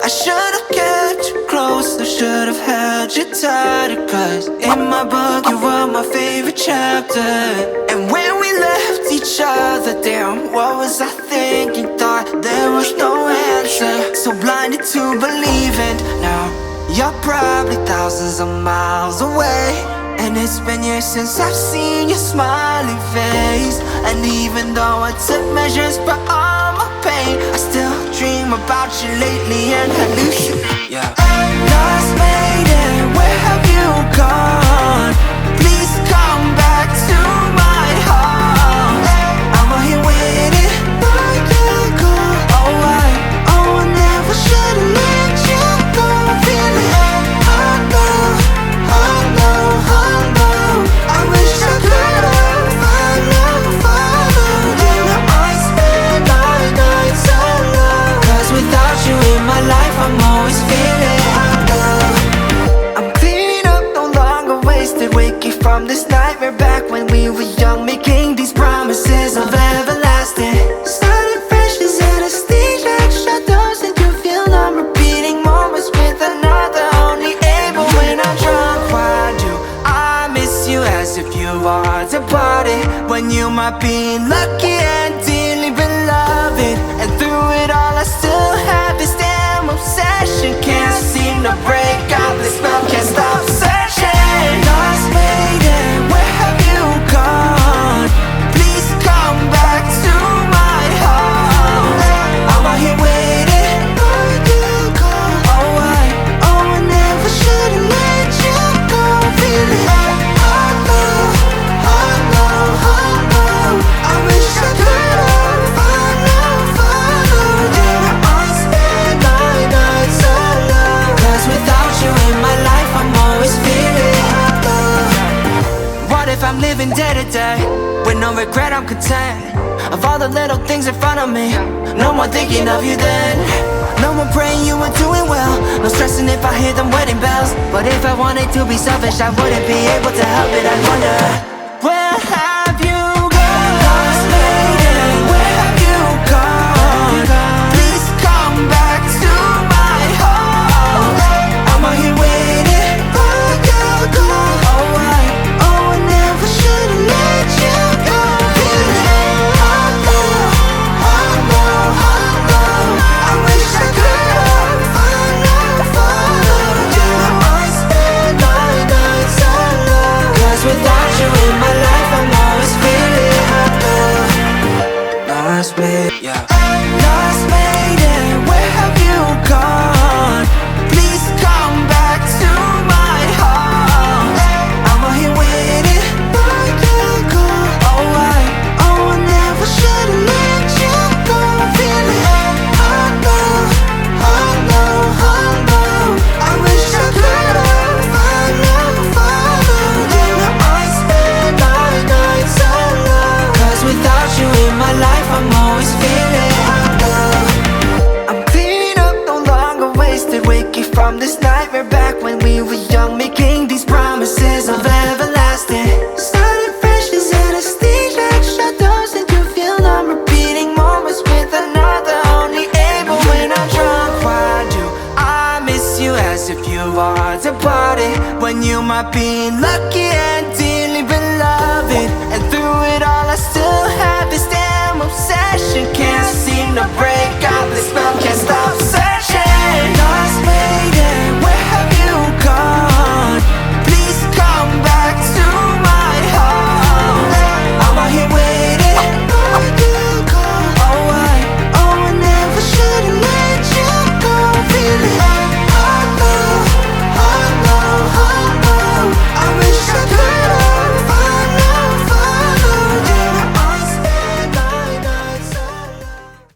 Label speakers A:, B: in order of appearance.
A: I should've kept you closer, should've held you tighter, cause in my book you were my favorite chapter. And when we left each other, damn, what was I thinking? Thought there was no answer, so blinded to believing. Now you're probably thousands of miles away, and it's been years since I've seen your smiling face. And even though I took measures for all my pain, I still dream about you lately and hallucinate. Yeah. Lost maiden, where have you gone? Please come back to my heart. I'm out here waiting for you to go. Oh, I never should've let you go. Feeling oh no, I wish I could've followed you. I spend my nights alone, cause without you in my life I'm always feeling low. I'm cleaning up, no longer wasted, waking from this nightmare back when we were young, making these promises of everlasting. Starting fresh is anesthesia, shut those and you feel I'm repeating moments with another, only able when I'm drunk. Why do I miss you as if you are departed, when you might be lucky and dearly beloved? And through it all I still have this damn obsession, can't seem to break out this spell, can't stop searching. Lost maiden, where have you gone? Please come back to my heart. I'm out here waiting for you to call. Oh, I never should've let you go. Feeling I wish I could've followed you. I spend my nights alone, cause without you in my life I'm always feeling low. What if I'm living day to day, with no regret I'm content, of all the little things in front of me, no more thinking of you then. No more praying you were doing well, no stressing if I hear them wedding bells. But if I wanted to be selfish I wouldn't be able to help it, I wonder, where have you gone? Lost maiden, where have you gone? Please come back to my heart. I'm out here waiting for you to go. Oh, I never should've let you go. Feeling I wish I could've followed you. I spend my nights alone, cause without you in my life I'm always feeling low. Lost maiden, yeah. Lost maiden, where have you gone? Please come back to my heart. I'm out here waiting for you to go. Oh, I never should've let you go. Feeling I wish I could've followed you. I spend my nights alone, cause without you in my life I'm always feeling low. I'm cleaning up, no longer wasted, waking from this nightmare back when we were young, making these promises of everlasting. Starting fresh is anesthesia, shut those and you feel I'm repeating moments with another, only able when I'm drunk. Why do I miss you as if you are departed, when you might be lucky